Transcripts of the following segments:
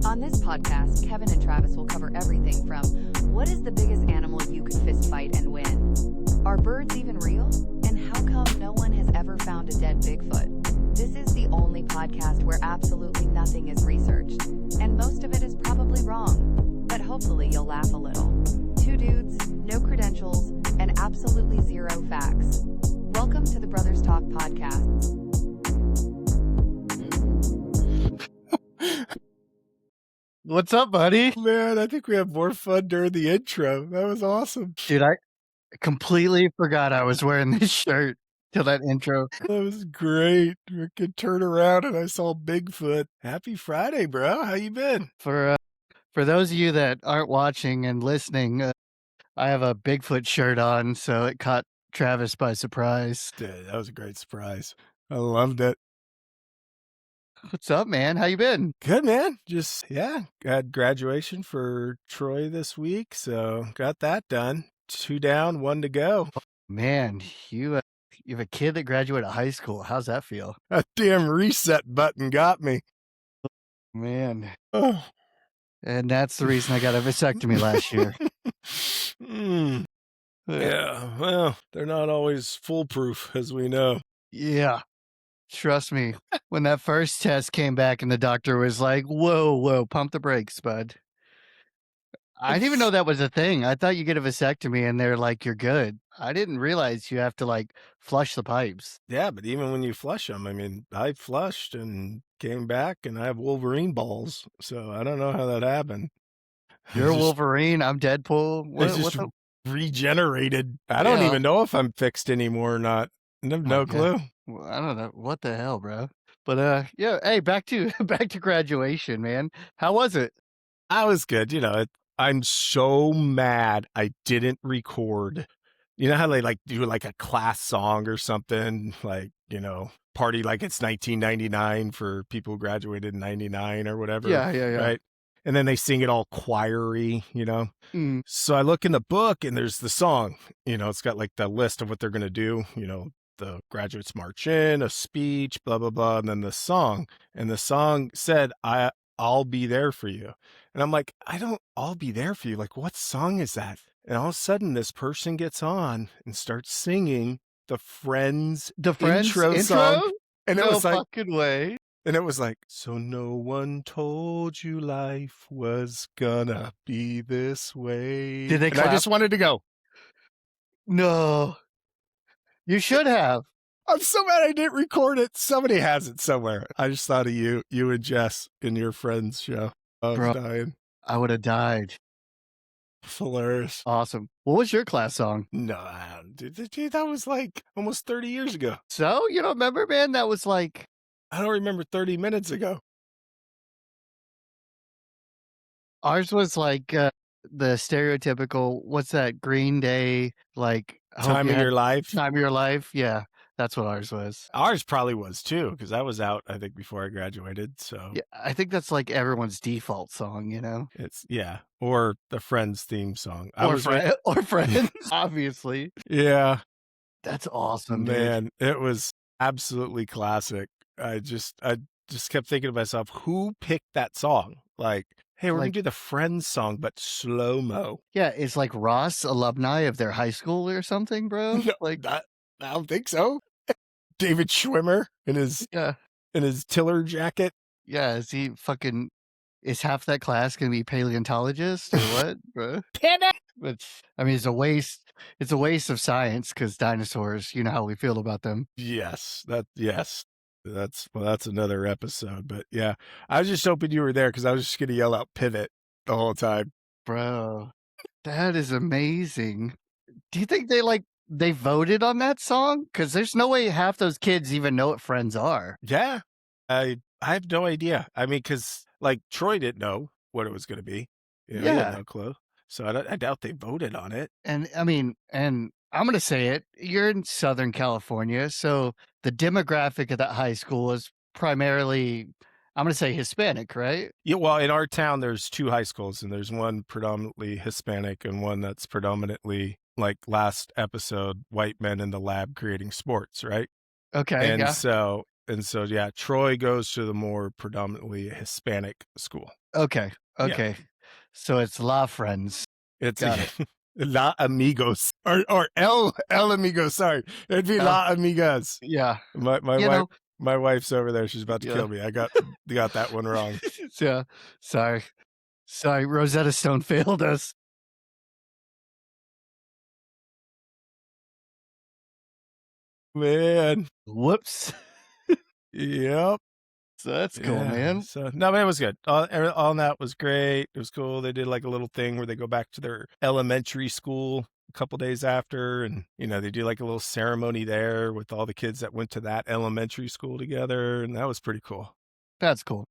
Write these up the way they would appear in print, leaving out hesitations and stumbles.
On this podcast, Kevin and Travis will cover everything from what is the biggest animal you could fist fight and win? Are birds even real? And how come no one has ever found a dead Bigfoot? This is the only podcast where absolutely nothing is researched, and most of it is probably wrong, but hopefully you'll laugh a little. Two dudes, no credentials, and absolutely zero facts. Welcome to the Brothers Talk podcast. What's up, buddy? Man, I think we had more fun during the intro. That was awesome. Dude, I completely forgot I was wearing this shirt till that intro. That was great. We could turn around and I saw Bigfoot. Happy Friday, bro. How you been? For those of you that aren't watching and listening, I have a Bigfoot shirt on, so it caught Travis by surprise. Dude, that was a great surprise. I loved it. What's up, man? How you been? Good, man. Just, had graduation for Troy this week, so got that done. 2 down, 1 to go. Man, you have a kid that graduated high school. How's that feel? That damn reset button got me. Man. Oh. And that's the reason I got a vasectomy last year. Yeah, well, they're not always foolproof, as we know. Yeah. Trust me, when that first test came back and the doctor was like, whoa, pump the brakes, bud. I didn't even know that was a thing. I thought you get a vasectomy and they're like, you're good. I didn't realize you have to like flush the pipes. Yeah, but even when you flush them, I mean, I flushed and came back and I have Wolverine balls. So I don't know how that happened. You're Wolverine. I'm Deadpool. What regenerated. I don't even know if I'm fixed anymore or not. No clue. Well, I don't know. What the hell, bro? But hey, back to graduation, man. How was it? I was good. You know, I'm so mad I didn't record. You know how they like do like a class song or something, like, you know, party like it's 1999 for people who graduated in 99 or whatever. Yeah. Right. And then they sing it all choiry, you know. Mm. So I look in the book and there's the song, you know, it's got like the list of what they're going to do, you know, the graduates march in, a speech, blah, blah, blah. And then the song. And the song said, I'll be there for you. And I'm like, I'll be there for you. Like, what song is that? And all of a sudden, this person gets on and starts singing the Friends intro song. And it was like, fucking way. And it was like, so no one told you life was gonna be this way. Did they clap? I just wanted to go. No. You should have. I'm so mad I didn't record it. Somebody has it somewhere. I just thought of you and Jess in your Friends show. I was dying. I would have died. Hilarious. Awesome. What was your class song? No, dude, that was like almost 30 years ago. So, you don't remember, man? That was like... I don't remember 30 minutes ago. Ours was like the stereotypical, what's that, Green Day, like... Time of Your Life? Time of Your Life, yeah. That's what ours was. Ours probably was too, because I was out, I think, before I graduated. So yeah, I think that's like everyone's default song, you know? Or the Friends theme song. Or Friends, obviously. Yeah. That's awesome, man. Dude. It was absolutely classic. I just kept thinking to myself, who picked that song? Like, hey, we're going to do the Friends song, but slow-mo. Yeah, it's like Ross alumni of their high school or something, bro. No, like I don't think so. David Schwimmer in his Tiller jacket. Yeah, is half that class going to be paleontologists or what, bro? Which, I mean, it's a waste of science because dinosaurs, you know how we feel about them. Yes. That's another episode. But yeah, I was just hoping you were there because I was just going to yell out pivot the whole time. Bro, that is amazing. Do you think they voted on that song? Because there's no way half those kids even know what Friends are. Yeah, I have no idea. I mean, because like Troy didn't know what it was going to be. You know, he had no clue. So I doubt they voted on it. And I mean, and I'm going to say it, you're in Southern California, so the demographic of that high school is primarily, I'm going to say Hispanic, right? Yeah, well, in our town, there's 2 high schools, and there's one predominantly Hispanic and one that's predominantly, like last episode, white men in the lab creating sports, right? Okay, and so And so, yeah, Troy goes to the more predominantly Hispanic school. Okay. Yeah. Okay. So it's La Friends. It's Got it. La Amigos or El Amigos. Sorry, it'd be El- La Amigas. Yeah. My You wife, know, my wife's over there. She's about to yeah. kill me. I got that one wrong. Yeah. Sorry. Rosetta Stone failed us. Man, Whoops. yep. So that's cool, man. So no, man, it was good. All that was great. It was cool. They did like a little thing where they go back to their elementary school a couple days after, and they do like a little ceremony there with all the kids that went to that elementary school together, and that was pretty cool. That's cool.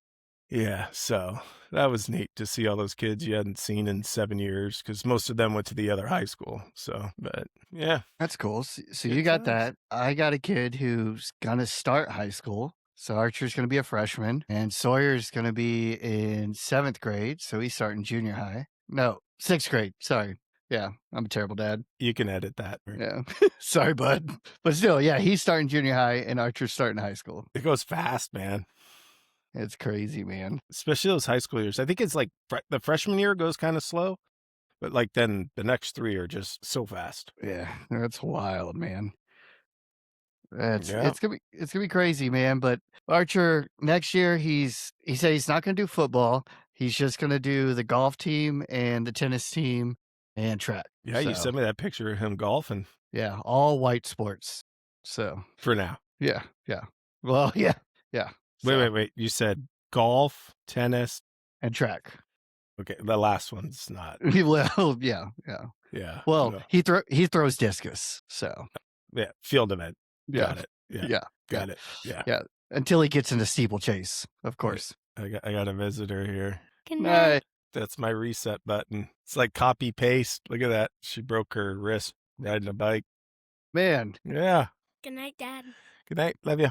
Yeah, so that was neat to see all those kids you hadn't seen in 7 years because most of them went to the other high school. So, but yeah, That's cool. So Good you got times. that. I got a kid who's gonna start high school. So Archer's gonna be a freshman, and Sawyer's gonna be in 7th grade. So he's starting junior high. No, 6th grade. Sorry. Yeah, I'm a terrible dad. You can edit that. Yeah, sorry, bud. But still, yeah, he's starting junior high, and Archer's starting high school. It goes fast, man. It's crazy, man. Especially those high school years. I think it's like the freshman year goes kind of slow, but like then the next 3 are just so fast. Yeah, that's wild, man. It's Yeah. gonna be crazy, man. But Archer next year, he said he's not gonna do football. He's just gonna do the golf team and the tennis team and track. Yeah, you So, sent me that picture of him golfing yeah, all white sports. So for now. yeah. Well, yeah. So, Wait. You said golf, tennis. and track. Okay, the last one's not. Well, yeah. Yeah. Well, no. he throws discus. So Yeah, field event. yeah, Got it. Yeah. yeah, Got it. Yeah. yeah. Until he gets into steeplechase, of course. I got a visitor here. Good night. Nice. That's my reset button. It's like copy paste. Look at that. She broke her wrist riding a bike. Man, Yeah. Good night, Dad. Good night. Love you.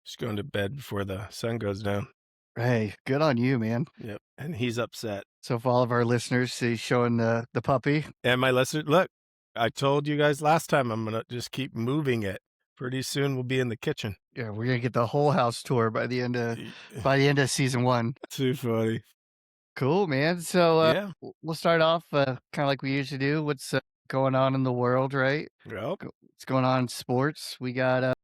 She's going to bed before the sun goes down. hey, good on you, man. Yep. And he's upset. So for all of our listeners, he's showing the puppy. And my listener, look, I told you guys last time I'm gonna just keep moving it. Pretty soon we'll be in the kitchen. Yeah, we're gonna get the whole house tour by the end of season 1. Too funny. Cool, man. So Yeah. we'll start off kind of like we usually do. What's going on in the world, right? Well, What's going on in sports? We got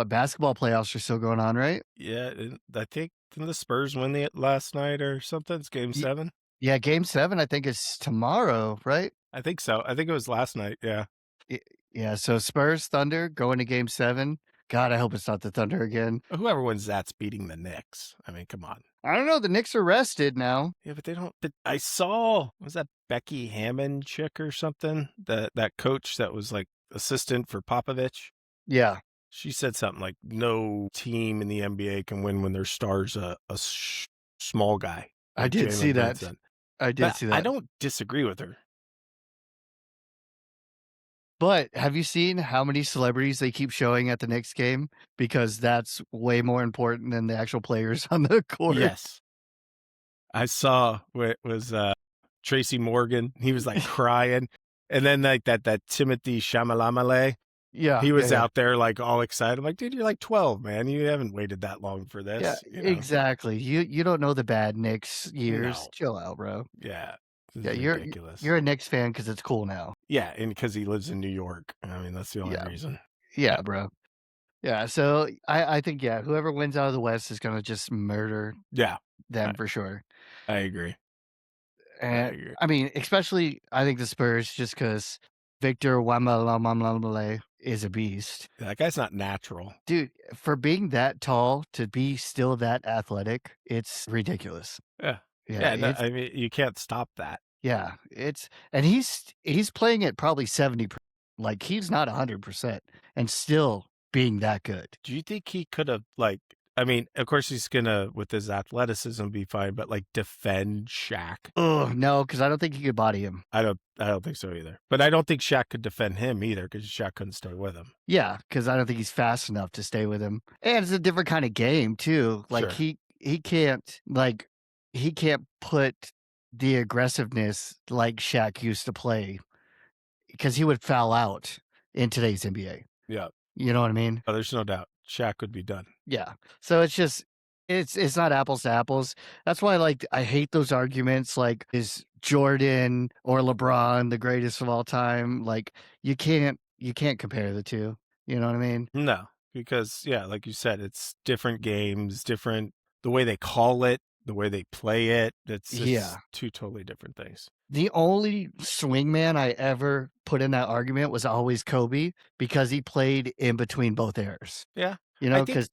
basketball playoffs are still going on, right? yeah. I think didn't the Spurs win the last night or something? It's game 7. Yeah, game 7 I think is tomorrow, right? I think so. I think it was last night. Yeah. Yeah, so Spurs Thunder going to game 7. God, I hope it's not the Thunder again. Whoever wins that's beating the Knicks. I mean, come on. I don't know. The Knicks are rested now. Yeah, but they don't. But I saw was that Becky Hammond chick or something? That coach that was like assistant for Popovich. Yeah. She said something like, "No team in the NBA can win when their star's a small guy." I like did Jalen see that. Brunson. I did But see that. I don't disagree with her. But have you seen how many celebrities they keep showing at the Knicks game? Because that's way more important than the actual players on the court. Yes, I saw what was Tracy Morgan. He was like crying, and then like that Timothy Chalamet. Yeah. He was yeah. out there like all excited. I'm like, dude, you're like 12, man. You haven't waited that long for this. Yeah, you know? exactly. You don't know the bad Knicks years. No. Chill out, bro. Yeah. This Yeah, is you're ridiculous. you're a Knicks fan because it's cool now. Yeah, and because he lives in New York. I mean, that's the only Yeah. reason. Yeah, bro. Yeah, so I think whoever wins out of the West is gonna just murder Yeah, them for sure. I agree. And agree. I mean, especially I think the Spurs just because Victor Wembanyama is a beast. That guy's not natural. Dude, for being that tall to be still that athletic, it's ridiculous. Yeah. Yeah, no, it's, I mean, you can't stop that. yeah, and he's playing at probably 70%. Like he's not 100% and still being that good. Do you think he could have like? I mean, of course he's gonna with his athleticism be fine, but like defend Shaq. Oh no, because I don't think he could body him. I don't think so either. But I don't think Shaq could defend him either because Shaq couldn't stay with him. Yeah, because I don't think he's fast enough to stay with him. And it's a different kind of game too. Like Sure. he can't put the aggressiveness like Shaq used to play because he would foul out in today's NBA. Yeah. You know what I mean? Oh, there's no doubt. Shaq would be done. Yeah. So it's just it's not apples to apples. That's why I hate those arguments like is Jordan or LeBron the greatest of all time? Like you can't compare the two. You know what I mean? No, because like you said, it's different games, different the way they call it, the way they play it. It's two totally different things. The only swingman I ever put in that argument was always Kobe because he played in between both eras. Yeah. You know, because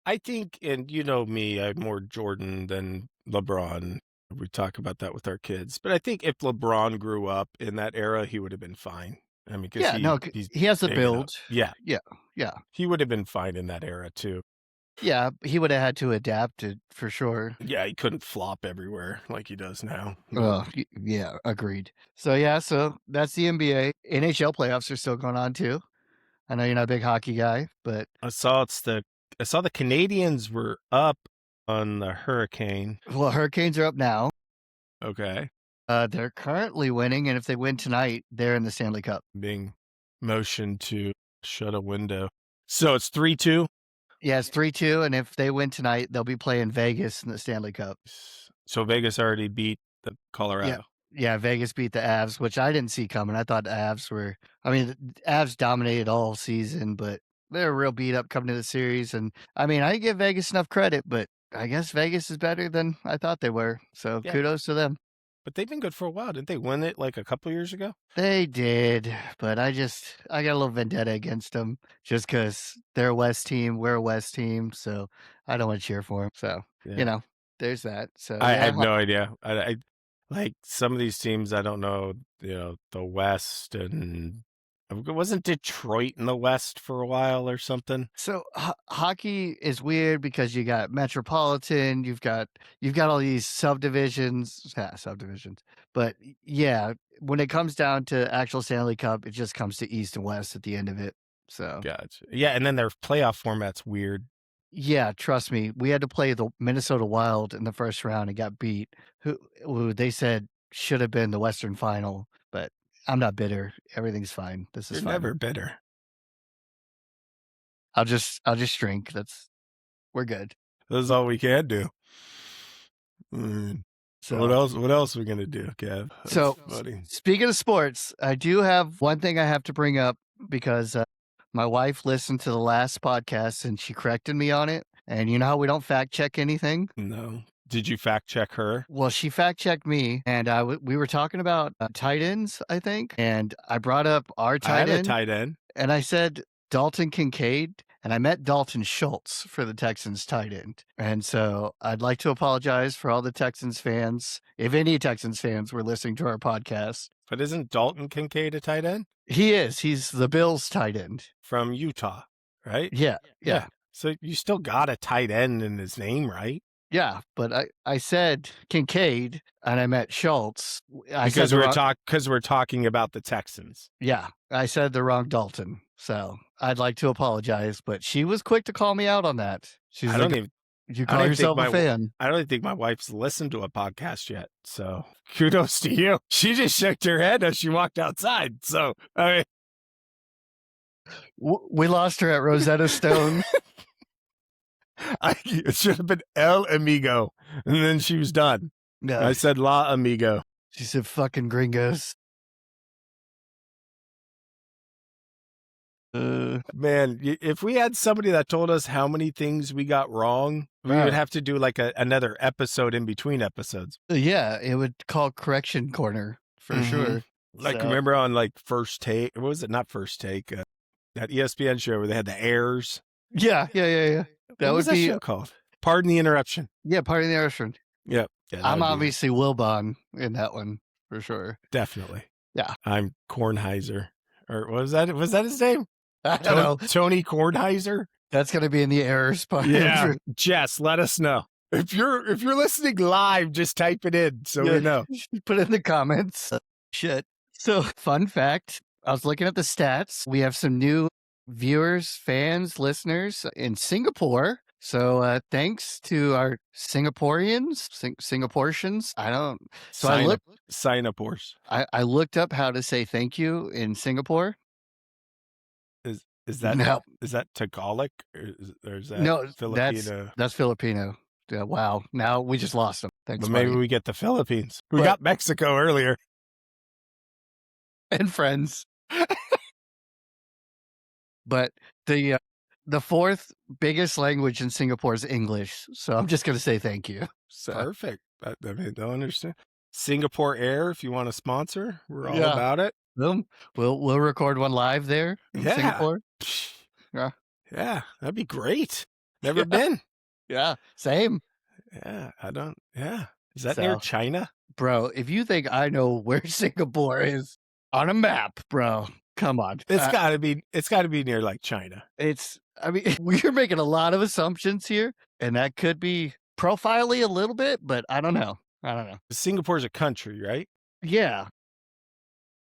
I think, and you know me, I'm more Jordan than LeBron. We talk about that with our kids. But I think if LeBron grew up in that era, he would have been fine. I mean, because he has the build. Yeah. Yeah. He would have been fine in that era too. Yeah, he would have had to adapt it for sure. Yeah, he couldn't flop everywhere like he does now. Yeah, agreed. So that's the NBA. NHL playoffs are still going on too. I know you're not a big hockey guy, but I saw the Canadians were up on the Hurricane. Well, Hurricanes are up now. Okay. They're currently winning, and if they win tonight, they're in the Stanley Cup. Being motioned to shut a window. So it's 3-2? Yeah, it's 3-2, and if they win tonight, they'll be playing Vegas in the Stanley Cup. So Vegas already beat the Colorado. Yeah, Vegas beat the Avs, which I didn't see coming. I thought the Avs dominated all season, but they're real beat up coming to the series. And I mean, I give Vegas enough credit, but I guess Vegas is better than I thought they were. So kudos to them. But they've been good for a while. Didn't they win it like a couple years ago? They did, but I got a little vendetta against them just because they're a West team, we're a West team, so I don't want to cheer for them. So, there's that. So I have no idea. I like some of these teams, I don't know, the West, and wasn't Detroit in the West for a while or something? So hockey is weird because you got Metropolitan, you've got all these subdivisions, but when it comes down to actual Stanley Cup, it just comes to East and West at the end of it. So gotcha. Yeah, and then their playoff format's weird. Yeah, trust me. We had to play the Minnesota Wild in the first round and got beat. Who they said should have been the Western Final, but I'm not bitter. Everything's fine. This is You're fine. never bitter. I'll just drink. We're good. That's all we can do. So what else are we gonna do, Kev? So speaking of sports, I do have one thing I have to bring up because my wife listened to the last podcast and she corrected me on it. And you know how we don't fact check anything? No. Did you fact check her? Well, she fact checked me, and we were talking about tight ends, I think. And I brought up our tight end. I had a tight end. And I said Dalton Kincaid, and I meant Dalton Schultz for the Texans tight end. And so I'd like to apologize for all the Texans fans, if any Texans fans were listening to our podcast. But isn't Dalton Kincaid a tight end? He is. He's the Bills tight end. From Utah, right? Yeah. So you still got a tight end in his name, right? Yeah, but I said Kincaid and I meant Schultz. Because we're talking about the Texans. Yeah, I said the wrong Dalton. So I'd like to apologize, but she was quick to call me out on that. She's you call yourself a fan. I don't even think my wife's listened to a podcast yet. So kudos to you. She just shook her head as she walked outside. So, I mean. We lost her at Rosetta Stone. It should have been El Amigo. And then she was done. No. I said La Amigo. She said fucking gringos. Man, if we had somebody that told us how many things we got wrong, we would have to do like another episode in between episodes. Yeah, it would call Correction Corner for sure. Like, remember on like First Take? What was it? Not First Take. That ESPN show where they had the airs. Yeah. What was that show called? Pardon the Interruption. Yeah, Pardon the Interruption. Yep. I'm obviously Wilbon in that one for sure. Definitely. Yeah. I'm Kornheiser. Or was that his name? I don't know. Tony Kornheiser? That's going to be in the errors part. Yeah. Jess, let us know. If you're listening live, just type it in so we know. Put it in the comments. Shit. So, fun fact, I was looking at the stats. We have some new viewers, fans, listeners in Singapore. So thanks to our Singaporeans. I don't. So Singaporeans. I looked up how to say thank you in Singapore. Is Is that No, Tagalog or is that no, Filipino? that's Filipino. Yeah, wow. Now we just lost them. Thanks, But maybe buddy. we get the Philippines. We But- got Mexico earlier. And friends. But the fourth biggest language in Singapore is English. So I'm just going to say thank you. So Perfect. I mean, don't understand. Singapore Air, if you want to sponsor, we're all Yeah. about it. we'll record one live there in Yeah. Singapore. Yeah. Yeah, that'd be great. Never been. Yeah, same. Yeah, yeah. Is that near So- China? Bro, if you think I know where Singapore is on a map, bro, come on. It's got to be near like China. I mean, we're making a lot of assumptions here, and that could be profiling a little bit, but I don't know. Singapore's a country, right? Yeah.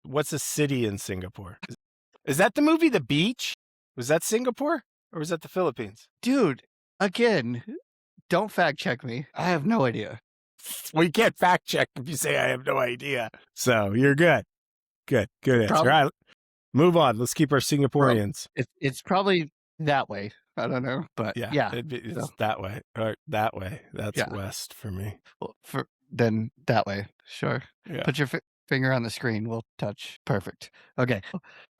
What's a city in Singapore? Is that the movie The Beach? Was that Singapore or was that the Philippines? Dude, again, don't fact check me. I have no idea. Well, you can't fact check if you say I have no idea. So you're good. Good answer. Probably- All right, move on. Let's keep our Singaporeans. It's probably that way. I don't know, but yeah. It's So- that way. All right, that way. That's Yeah. west for me. Well, then that way. Sure. Yeah. Put your finger on the screen. We'll touch. Perfect. Okay.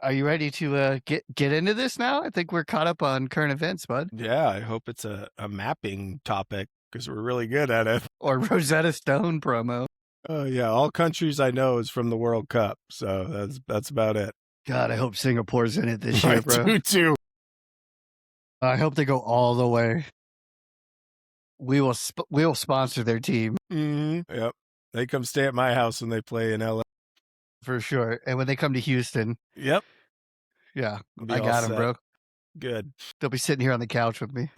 Are you ready to get into this now? I think we're caught up on current events, bud. Yeah, I hope it's a mapping topic because we're really good at it. Or Rosetta Stone promo. Oh yeah, all countries I know is from the World Cup, so that's about it. God, I hope Singapore's in it this year, bro. Me too. I hope they go all the way. We will sponsor their team Mm-hmm. Yep, they come stay at my house when they play in LA. for sure. And when they come to Houston, Yep, yeah, be I all got them, set. bro. Good. They'll be sitting here on the couch with me.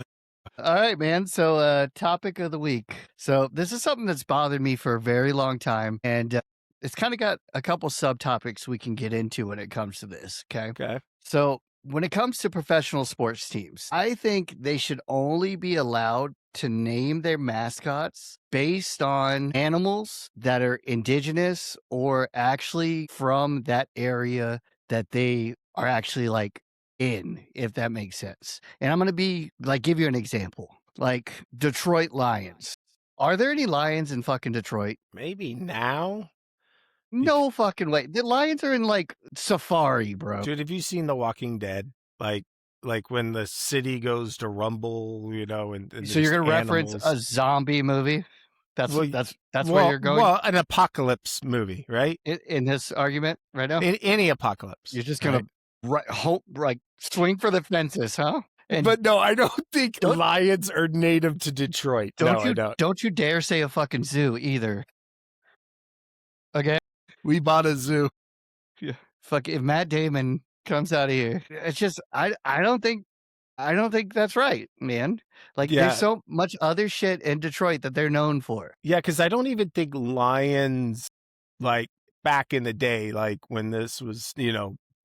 All right, man. So, topic of the week. So, this is something that's bothered me for a very long time, and it's kind of got a couple subtopics we can get into when it comes to this. Okay. Okay. So, when it comes to professional sports teams, I think they should only be allowed to name their mascots based on animals that are indigenous or actually from that area that they are actually like in, if that makes sense. And I'm going to be like, give you an example, like Detroit Lions. Are there any lions in fucking Detroit? Maybe now, No fucking way. The lions are in like safari, bro. dude. Have you seen The Walking Dead? Like when the city goes to rumble, and So you're going to reference a animals. zombie movie? That's Well, where you're going Well, an apocalypse movie, right? in this argument right now? In any apocalypse, You're just going to swing for the fences, huh? And But no, I don't think Don't- lions are native to Detroit. I don't. don't you dare say a fucking zoo either. Okay? We bought a zoo. Fuck, if Matt Damon comes out of here, it's just I don't think that's right, man. Like Yeah. there's so much other shit in Detroit that they're known for. Yeah, because I don't even think lions, like back in the day, like when this was,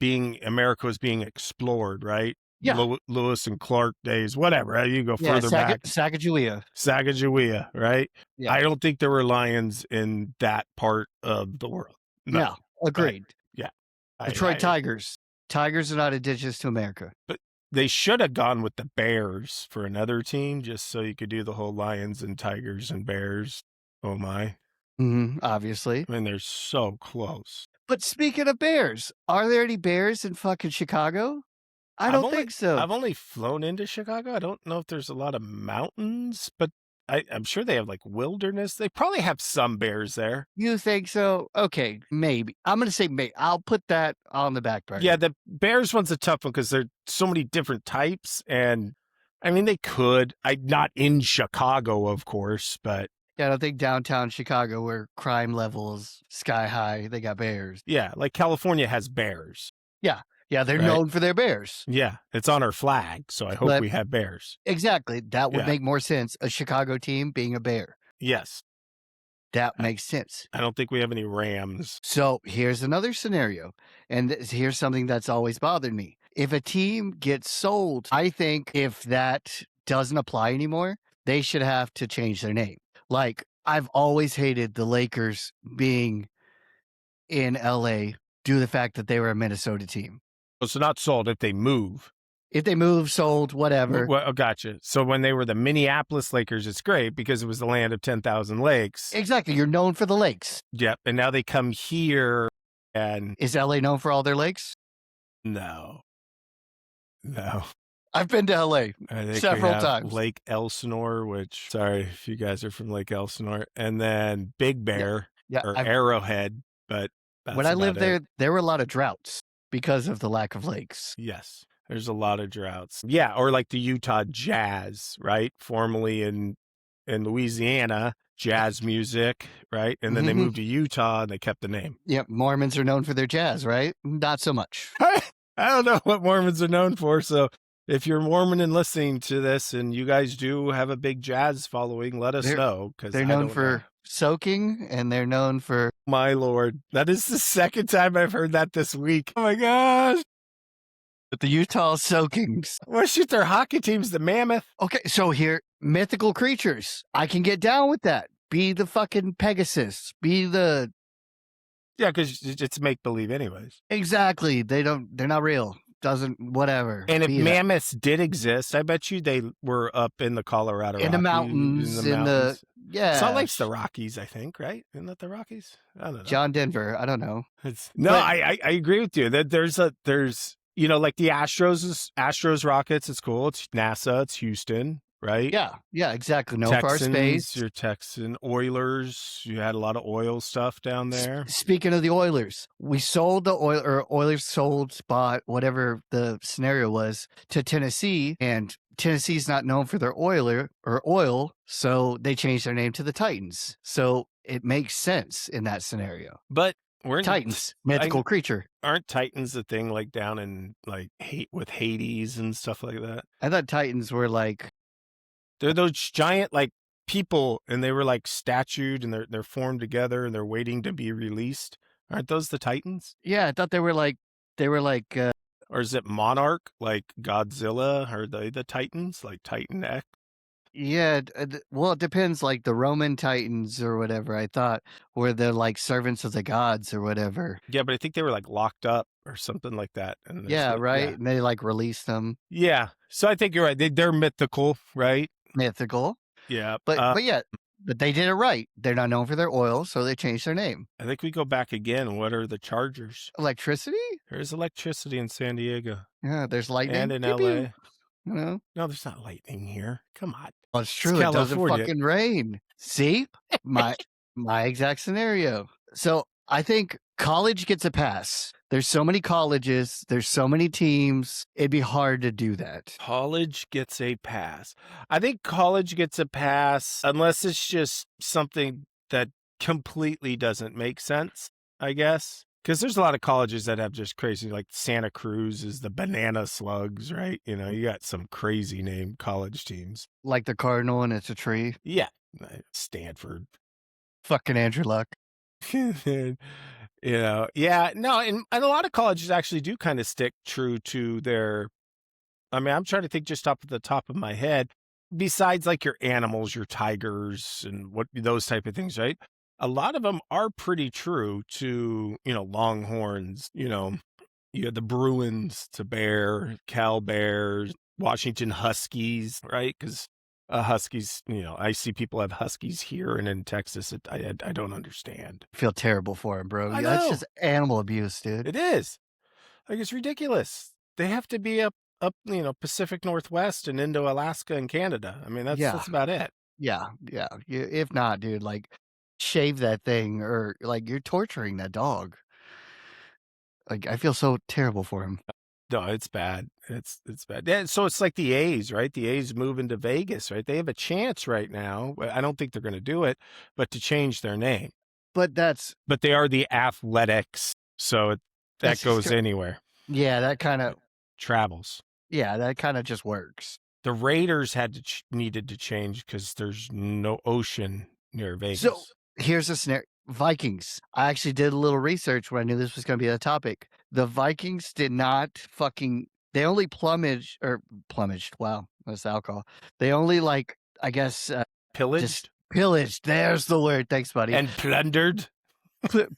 America was being explored, right? Yeah. Lewis and Clark days, whatever. You go Yeah, further back. Sacagawea. Sacagawea, right? Yeah. I don't think there were lions in that part of the world. No. Yeah, agreed. Detroit Tigers. Tigers are not indigenous to America. They should have gone with the Bears for another team, just so you could do the whole lions and tigers and bears. Oh my. Obviously. I mean, they're so close. But speaking of bears, are there any bears in fucking Chicago? I don't think so. I've only flown into Chicago. I don't know if there's a lot of mountains, but I'm sure they have like wilderness. They probably have some bears there. You think so? Okay, maybe. I'm going to say maybe. I'll put that on the back burner. Yeah, the bears one's a tough one because there's so many different types. And I mean, they could. Not in Chicago, of course, but. Yeah, I don't think downtown Chicago, where crime levels sky high, they got bears. Yeah, like California has bears. Yeah, they're Right. known for their bears. Yeah, it's on our flag, so I hope But- we have bears. Exactly. That would Yeah. make more sense. A Chicago team being a bear. Yes, That makes sense. I don't think we have any rams. So here's another scenario. And here's something that's always bothered me. If a team gets sold, I think if that doesn't apply anymore, they should have to change their name. Like, I've always hated the Lakers being in LA due to the fact that they were a Minnesota team. So not sold if they move. If they move, sold, whatever. Well, oh, gotcha. So when they were the Minneapolis Lakers, it's great because it was the land of 10,000 lakes. Exactly. You're known for the lakes. Yep. And now they come here and... Is LA known for all their lakes? No. I've been to LA I think several we have times. Lake Elsinore, which, sorry if you guys are from Lake Elsinore, and then Big Bear or Arrowhead. But that's when I lived about there, there were a lot of droughts because of the lack of lakes. Yes. There's a lot of droughts. Yeah. Or like the Utah Jazz, right? Formerly in Louisiana, jazz music, right? And then they moved to Utah and they kept the name. Yep. Mormons are known for their jazz, right? Not so much. I don't know what Mormons are known for. So if you're Mormon and listening to this and you guys do have a big jazz following, let us know. Because they're known for soaking and they're known for... My Lord. That is the second time I've heard that this week. Oh my gosh. The Utah Soakings. Well, shoot, their hockey team's the Mammoth. Okay, so here, mythical creatures. I can get down with that. Be the fucking Pegasus. Be the... Yeah, because it's make-believe anyways. Exactly. They're not real. Doesn't, whatever. And if mammoths did exist, I bet you they were up in the Colorado Rockies. In the mountains. Yeah. Salt Lake's the Rockies, I think, right? Isn't that the Rockies? I don't know. John Denver. I don't know. I agree with you. That there's you know, like the Astros Rockets, it's cool. It's NASA, it's Houston, right? Yeah, exactly. No, Texans, for our space. Your Texan Oilers, you had a lot of oil stuff down there. Speaking of the Oilers, we sold the Oilers bought whatever the scenario was to Tennessee, and Tennessee's not known for their oil, so they changed their name to the Titans. So it makes sense in that scenario. But we're Titans, mythical creature. Aren't Titans the thing like down in like with Hades and stuff like that? I thought Titans were like... They're those giant like people, and they were like statued, and they're formed together, and they're waiting to be released. Aren't those the Titans? Yeah, I thought they were like. Or is it Monarch, like Godzilla? Are they the Titans, like Titan X? Yeah, well, it depends. Like the Roman Titans or whatever, I thought were the like servants of the gods or whatever. Yeah, but I think they were like locked up or something like that. And yeah, right. Yeah. And they like released them. Yeah, so I think you're right. They're mythical, right? Mythical. Yeah, but they did it right. They're not known for their oil, so they changed their name. I think we go back again. What are the Chargers? Electricity? There's electricity in San Diego. Yeah, there's lightning. And in LA. No, there's not lightning here. Come on. Well, it's true. It doesn't fucking rain. See? My exact scenario. So I think college gets a pass. There's so many colleges. There's so many teams. It'd be hard to do that. College gets a pass. I think college gets a pass unless it's just something that completely doesn't make sense, I guess. Because there's a lot of colleges that have just crazy, like Santa Cruz is the Banana Slugs, right? You know, you got some crazy named college teams. Like the Cardinal and it's a tree? Yeah. Stanford. Fucking Andrew Luck. You know, yeah. No, and a lot of colleges actually do kind of stick true to their, I mean, I'm trying to think just off the top of my head, besides like your animals, your tigers and what those type of things, right? A lot of them are pretty true to, you know, Longhorns, you know, you have the Bruins to Bear, Cal Bears, Washington Huskies, right? Because Huskies, you know, I see people have Huskies here and in Texas. I don't understand. I feel terrible for him, bro. I know. That's just animal abuse, dude. It is. Like, it's ridiculous. They have to be up, you know, Pacific Northwest and into Alaska and Canada. I mean, that's about it. Yeah. If not, dude, like, shave that thing or like you're torturing that dog. Like, I feel so terrible for him. No, it's bad. It's bad. Yeah, so it's like the A's, right? The A's moving to Vegas, right? They have a chance right now. I don't think they're going to do it, but to change their name. But they are the Athletics, so that goes anywhere. Yeah, that kind of travels. Yeah, that kind of just works. The Raiders needed to change because there's no ocean near Vegas. So here's a scenario. Vikings. I actually did a little research when I knew this was going to be a topic. The Vikings did not they only plumaged. Wow, that's alcohol. They only pillaged. Pillaged. There's the word. Thanks, buddy. And plundered.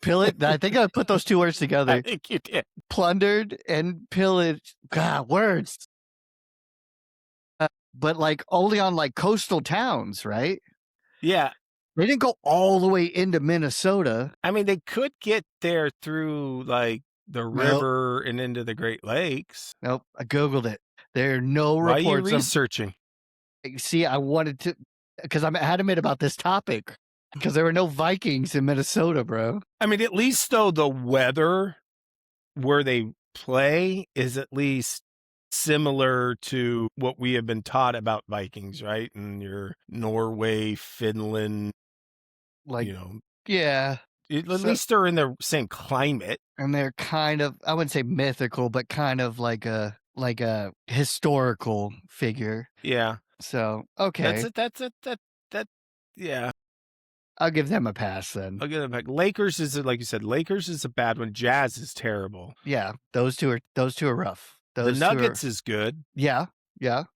Pillaged. I think I put those two words together. I think you did. Plundered and pillaged. God, words. but like only on like coastal towns, right? Yeah. They didn't go all the way into Minnesota. I mean, they could get there through like the river and into the Great Lakes. Nope. I Googled it. There are no Why are you reports of. researching? See, I wanted to, because I'm adamant about this topic, because there were no Vikings in Minnesota, bro. I mean, at least though the weather where they play is at least similar to what we have been taught about Vikings, right? And your Norway, Finland, Like, you know, yeah. at So- least they're in the same climate. And they're kind of, I wouldn't say mythical, but kind of like a historical figure. Yeah. So, okay. Yeah. I'll give them a pass then. I'll give them back. Lakers is, like you said, Lakers is a bad one. Jazz is terrible. Yeah, those two are rough. Those the Nuggets is good. Yeah.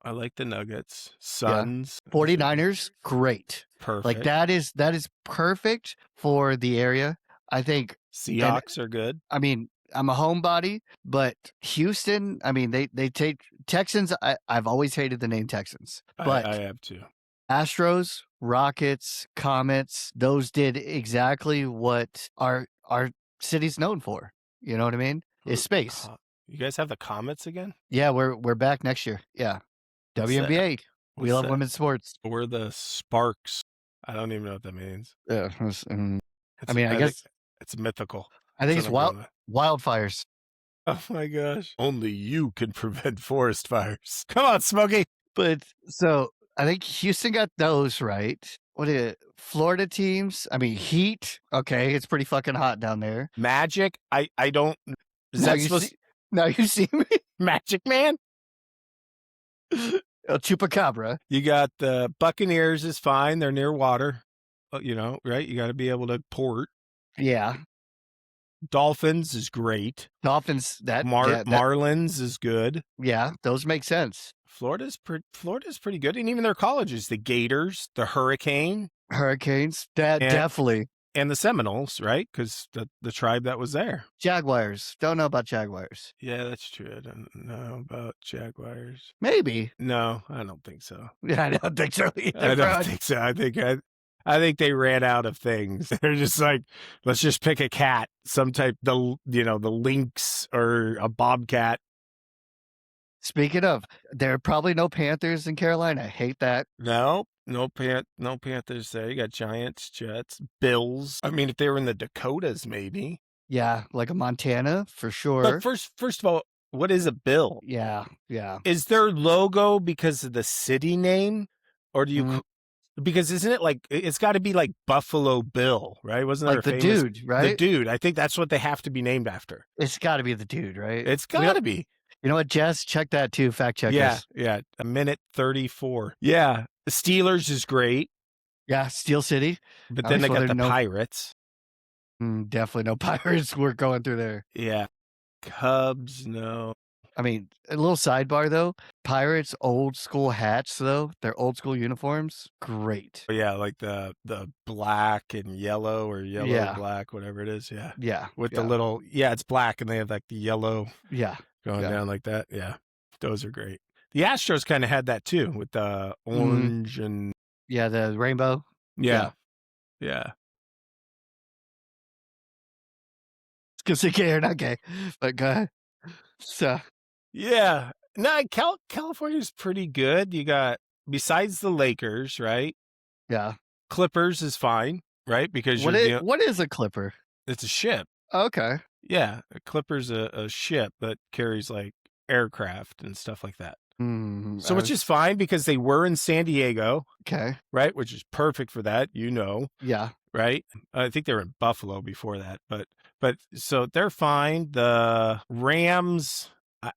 I like the Nuggets. Suns. 49ers, great. Perfect. Like that is perfect for the area. I think Seahawks are good. I mean, I'm a homebody, but Houston, I mean, they take Texans. I've always hated the name Texans, but I have too. Astros, Rockets, Comets, those did exactly what our city's known for. You know what I mean? Is space. You guys have the Comets again? Yeah, we're back next year. Yeah. WNBA. We love women's sports. We're the Sparks. I don't even know what that means. Yeah. I guess it's mythical. I think it's wildfires. Oh my gosh. Only you can prevent forest fires. Come on, Smokey. But so I think Houston got those right. What is it? Florida teams? I mean, Heat. Okay, it's pretty fucking hot down there. Magic. I don't. Now you see me? Magic Man? El Chupacabra. You got the Buccaneers is fine. They're near water. You know, right? You got to be able to port. Yeah. Dolphins is great. Dolphins, Marlins is good. Yeah, those make sense. Florida's pretty good. And even their colleges, the Gators, the Hurricanes, definitely. And the Seminoles, right? Because the tribe that was there. Jaguars. Don't know about Jaguars. Yeah, that's true. I don't know about Jaguars. Maybe. No, I don't think so. Yeah, I don't think so either. I don't think so. I think they ran out of things. They're just like, let's just pick a cat, some type, the lynx or a bobcat. Speaking of, there are probably no Panthers in Carolina. I hate that. No Panthers there. You got Giants, Jets, Bills. I mean, if they were in the Dakotas, maybe. Yeah, like a Montana for sure. But first of all, what is a bill? Yeah. Is their logo because of the city name, or do you? Because isn't it like it's got to be like Buffalo Bill, right? Wasn't there like the dude, right? The dude. I think that's what they have to be named after. It's got to be the dude, right? It's got to be. You know what, Jess? Check that too. Fact check us. Yeah. A minute 34. Yeah. The Steelers is great. Yeah, Steel City. But then they got the Pirates. Definitely no Pirates. We're going through there. Yeah. Cubs, no. I mean, a little sidebar though. Pirates old school hats though. Their old school uniforms, great. Yeah, like the black and yellow or yellow black, whatever it is. Yeah. Yeah. With the little it's black and they have like the yellow. Yeah. Going down like that. Yeah. Those are great. The Astros kind of had that too with the orange and the rainbow. Yeah. It's because they're gay or not gay. But go ahead. So yeah. No, California's pretty good. You got besides the Lakers, right? Yeah. Clippers is fine, right? Because what is a Clipper? It's a ship. Okay. Yeah, a Clipper's a ship that carries like aircraft and stuff like that. So which is fine because they were in San Diego. Okay. Right, which is perfect for that, Yeah. Right? I think they were in Buffalo before that, but so they're fine. The Rams,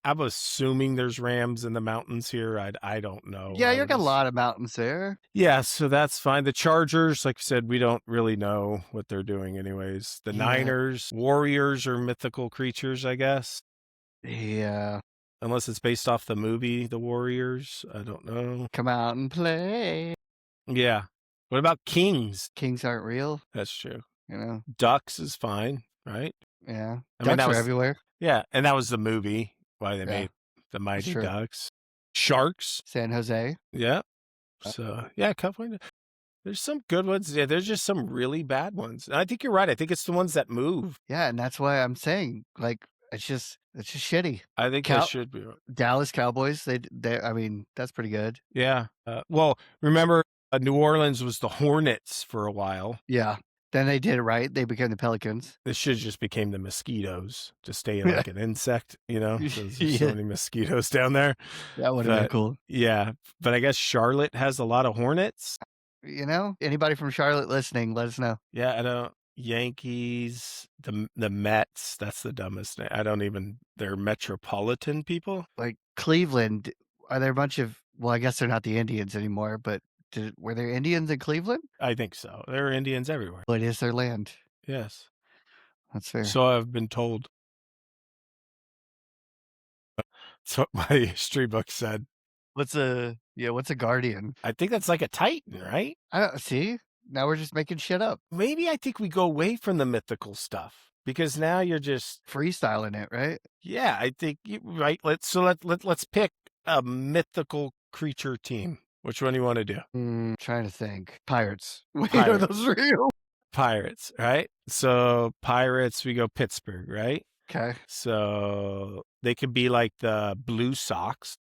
I'm assuming there's Rams in the mountains here. I don't know. Yeah, you got a lot of mountains there. Yeah, so that's fine. The Chargers, like I said, we don't really know what they're doing anyways. The Niners, Warriors are mythical creatures, I guess. Yeah. Unless it's based off the movie The Warriors. I don't know. Come out and play. Yeah. What about Kings? Kings aren't real. That's true. Ducks is fine, right? Yeah. Ducks are everywhere. Yeah, and that was the movie why they made the Mighty Ducks. Sharks. San Jose. Yeah. So, yeah, California. There's some good ones. Yeah, there's just some really bad ones. And I think you're right. I think it's the ones that move. Yeah, and that's why I'm saying, like, it's just shitty. I think that should be. Dallas Cowboys, they I mean, that's pretty good. Yeah. Well, remember, New Orleans was the Hornets for a while. Yeah. Then they did it right. They became the Pelicans. This should just became the mosquitoes to stay in like an insect, you know? There's so many mosquitoes down there. That would have been cool. Yeah. But I guess Charlotte has a lot of Hornets. You know, anybody from Charlotte listening, let us know. Yeah, I don't. Yankees, the Mets. That's the dumbest name. I don't even. They're metropolitan people. Like Cleveland, are there a bunch of? Well, I guess they're not the Indians anymore, but were there Indians in Cleveland? I think so. There are Indians everywhere. But it is their land. Yes, that's fair. So I've been told. That's what my history book said. What's a guardian? I think that's like a titan, right? I don't see. Now we're just making shit up. Maybe I think we go away from the mythical stuff because now you're just freestyling it, right? Yeah, I think right. Let's pick a mythical creature team. Which one do you want to do? Trying to think. Pirates. Wait, Pirates. are those real? Pirates, right? So Pirates, we go Pittsburgh, right? Okay. So they could be like the Blue Sox.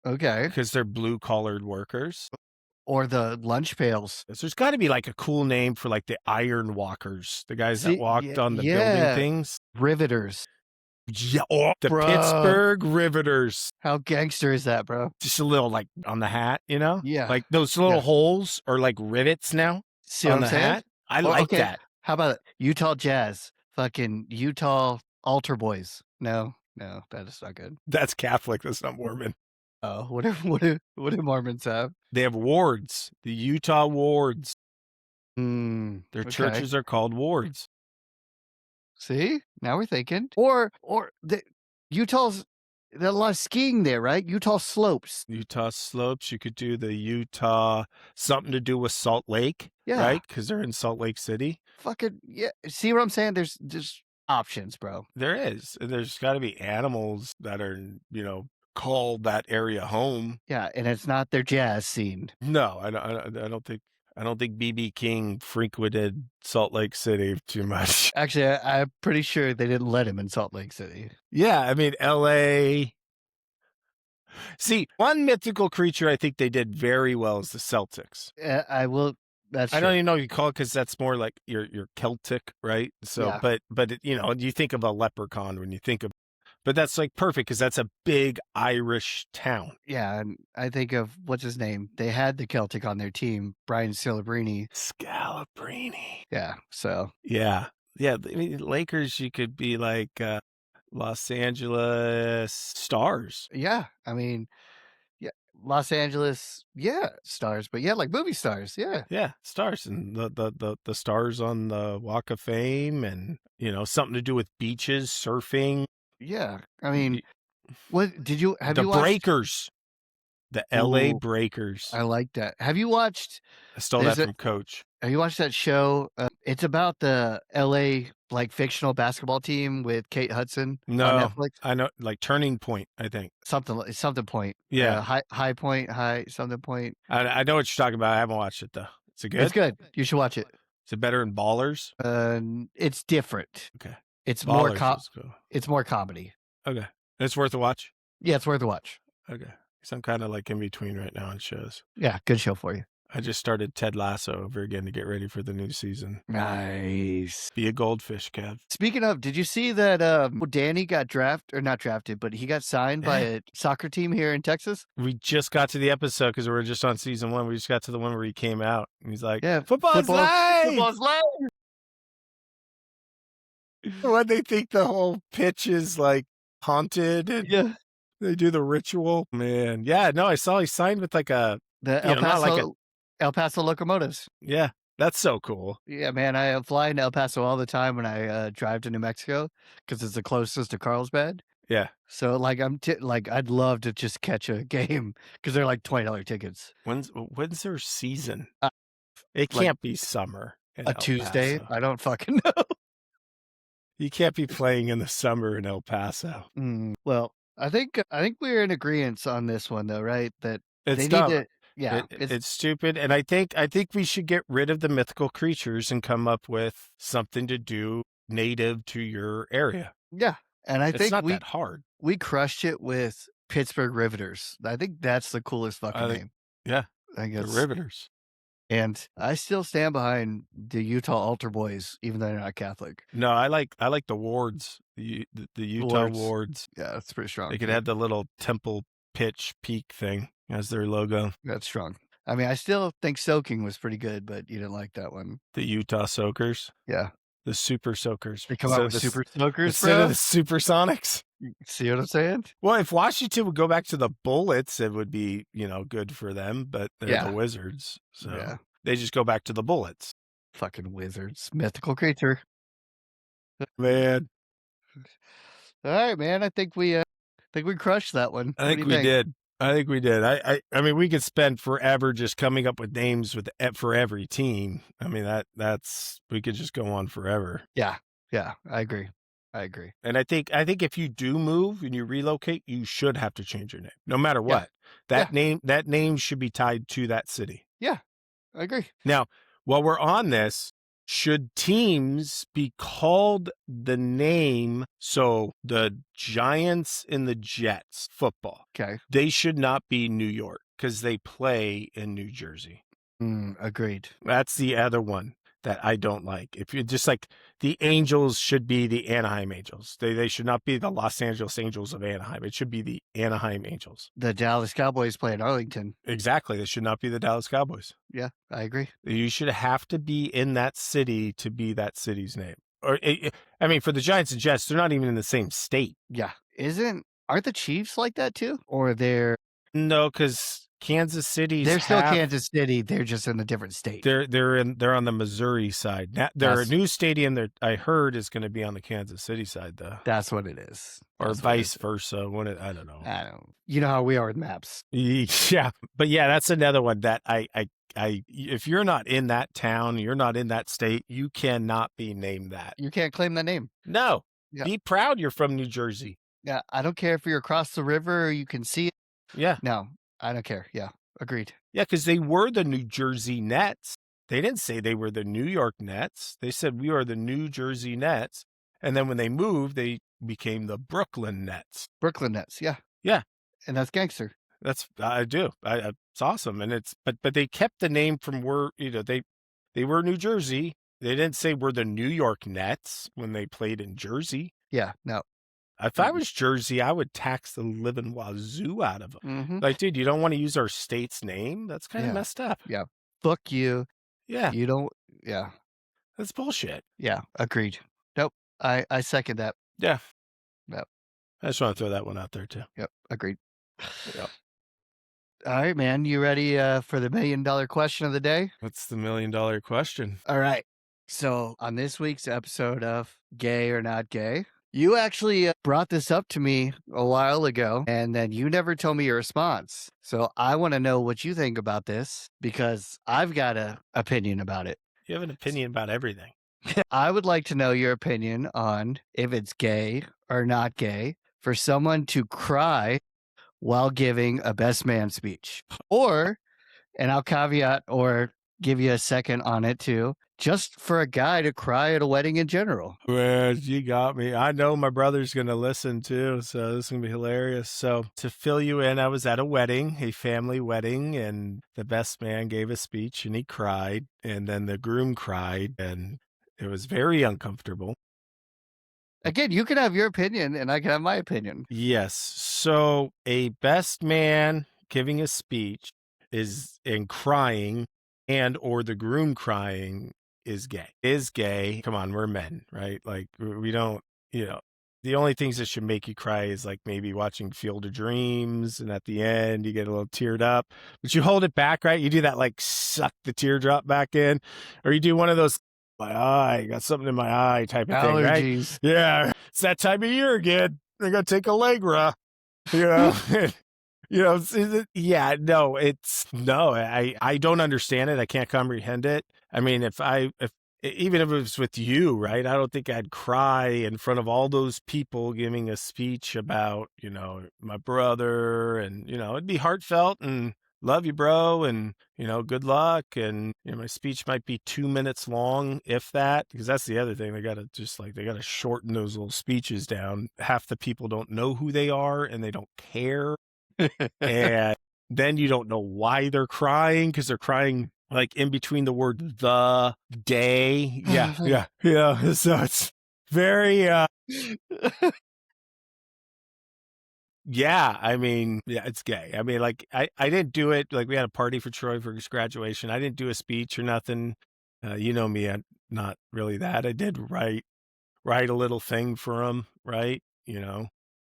Okay. Because they're blue-collared workers. Or the lunch pails. So there's got to be like a cool name for like the iron walkers, the guys that walked on the building things. Riveters. Yeah, the Pittsburgh Riveters. How gangster is that, bro? Just a little like on the hat, you know? Yeah. Like those little holes are like rivets now. See on what the I'm saying? hat. I like that. How about Utah Jazz? Fucking Utah Altar Boys. No, that is not good. That's Catholic. That's not Mormon. Oh, what do Mormons have? They have wards. The Utah wards. Their churches are called wards. See, now we're thinking. Or the Utah's. There's a lot of skiing there, right? Utah slopes. Utah slopes. You could do the Utah something to do with Salt Lake, right? Because they're in Salt Lake City. Fucking yeah. See what I'm saying? There's just options, bro. There is. There's got to be animals that are, call that area home. Yeah, and it's not their jazz scene. No, I don't think BB King frequented Salt Lake City too much. Actually, I'm pretty sure they didn't let him in Salt Lake City. Yeah, I mean LA. See, one mythical creature I think they did very well is the Celtics. I will. That's I don't even know what you call it because that's more like your Celtic, right? So, but you think of a leprechaun when you think of. But that's like perfect because that's a big Irish town. Yeah, and I think of what's his name. They had the Celtic on their team, Brian Scalabrine. Yeah, so yeah. I mean, Lakers. You could be like Los Angeles Stars. Yeah, I mean, yeah, Los Angeles, stars, but like movie stars, yeah, stars, and the stars on the Walk of Fame, and something to do with beaches, surfing. Yeah, I mean, what did you have? The you watched... Breakers, the LA Breakers. I like that. Have you watched? I stole that from Coach. Have you watched that show? It's about the LA like fictional basketball team with Kate Hudson on Netflix. I know, like Turning Point. I think something point. Yeah, high point, something point. I know what you're talking about. I haven't watched it though. Is it good? It's good. You should watch it. Is it better than Ballers? It's different. Okay. It's Ballers more It's more comedy. Okay. It's worth a watch? Yeah, it's worth a watch. Okay. Because I'm kind of like in between right now on shows. Yeah, good show for you. I just started Ted Lasso over again to get ready for the new season. Nice. Be a goldfish, Kev. Speaking of, did you see that Danny got not drafted, but he got signed by a soccer team here in Texas? We just got to the episode because we were just on season 1. We just got to the one where he came out. And he's like, football's live! Football's live! When they think the whole pitch is like haunted and they do the ritual. Man. Yeah, no, I saw he signed with like the El Paso Locomotives. Yeah, that's so cool. Yeah, man, I fly into El Paso all the time when I drive to New Mexico because it's the closest to Carlsbad. Yeah. So like I'd love to just catch a game because they're like $20 tickets. When's their season? It can't be summer. A Tuesday? I don't fucking know. You can't be playing in the summer in El Paso. Well, I think we're in agreement on this one though, right? That It's they need dumb. to. Yeah, It's stupid, and I think we should get rid of the mythical creatures and come up with something to do native to your area. yeah, and I It's think not that hard. we crushed it with Pittsburgh Riveters. I think that's the coolest fucking name. Yeah, I the guess. Riveters. And I still stand behind the Utah Altar Boys, even though they're not Catholic. No, I like the wards, the Utah wards. Yeah, that's pretty strong. They could have the little temple pitch peak thing as their logo. That's strong. I mean, I still think soaking was pretty good, but you didn't like that one. The Utah Soakers. Yeah. The Super Soakers. They come out with Super Soakers, instead bro? of the Supersonics. See what I'm saying? Well, if Washington would go back to the Bullets, it would be, good for them, but they're the Wizards. So they just go back to the Bullets. Fucking Wizards. Mythical creature. Man. All right, man. I think we crushed that one. I think we did. I mean, we could spend forever just coming up with names for every team. I mean, we could just go on forever. Yeah. Yeah. I agree. And I think if you do move and you relocate, you should have to change your name, no matter what. That name should be tied to that city. Yeah, I agree. Now, while we're on this, should teams be called the name? So the Giants and the Jets football. Okay. They should not be New York because they play in New Jersey. Agreed. That's the other one that I don't like. If you're just like the Angels should be the Anaheim Angels. They should not be the Los Angeles Angels of Anaheim. It should be the Anaheim Angels. The Dallas Cowboys play in Arlington. Exactly. They should not be the Dallas Cowboys. Yeah, I agree. You should have to be in that city to be that city's name. Or I mean, for the Giants and Jets, they're not even in the same state. Yeah. Aren't the Chiefs like that too? Or they're No, because Kansas City. They're still Kansas City. They're just in a different state. They're on the Missouri side. Now, their new stadium that I heard is going to be on the Kansas City side, though. That's what it is. Or vice versa. I don't know. You know how we are with maps. Yeah, but that's another one that if you're not in that town, you're not in that state, you cannot be named that. You can't claim that name. No. Yeah. Be proud you're from New Jersey. Yeah, I don't care if you're across the river or you can see it. Yeah. No, I don't care. Yeah, agreed. Yeah, because they were the New Jersey Nets. They didn't say they were the New York Nets. They said we are the New Jersey Nets. And then when they moved, they became the Brooklyn Nets. Brooklyn Nets, yeah. Yeah. And that's gangster. I do. It's awesome. And but they kept the name from where, they were New Jersey. They didn't say we're the New York Nets when they played in Jersey. Yeah, no. If I was Jersey, I would tax the living wazoo out of them. Mm-hmm. Like, dude, you don't want to use our state's name? That's kind of messed up. Yeah. Fuck you. Yeah. You don't. Yeah. That's bullshit. Yeah. Agreed. Nope. I second that. Yeah. Yep. I just want to throw that one out there, too. Yep. Agreed. Yep. All right, man. You ready for the $1 million question of the day? What's the $1 million question? All right. So on this week's episode of Gay or Not Gay, you actually brought this up to me a while ago, and then you never told me your response. So I want to know what you think about this because I've got an opinion about it. You have an opinion about everything. I would like to know your opinion on if it's gay or not gay for someone to cry while giving a best man speech. Or, and I'll caveat or give you a second on it too, just for a guy to cry at a wedding in general. Well, you got me. I know my brother's going to listen too, so this is going to be hilarious. So to fill you in, I was at a family wedding, and the best man gave a speech and he cried, and then the groom cried, and it was very uncomfortable. Again, you can have your opinion and I can have my opinion. Yes. So a best man giving a speech and crying and or the groom crying is gay. Come on, we're men, right? Like we don't, the only things that should make you cry is like maybe watching Field of Dreams, and at the end you get a little teared up, but you hold it back, right? You do that like suck the teardrop back in, or you do one of those my eye, got something in my eye type of allergies. Thing, right? Yeah, it's that time of year again. I got to take Allegra, yeah, no, I don't understand it. I can't comprehend it. I mean, if even if it was with you, right? I don't think I'd cry in front of all those people giving a speech about, my brother, and, it'd be heartfelt and love you, bro, and, good luck. And, my speech might be 2 minutes long, if that, because that's the other thing. They got to shorten those little speeches down. Half the people don't know who they are and they don't care. And then you don't know why they're crying, because they're crying like in between the word the day. Yeah. So it's very yeah, I mean, yeah, it's gay. I mean, like I didn't do it. Like we had a party for Troy for his graduation. I didn't do a speech or nothing. You know me, I'm not really that. I did write a little thing for him, right?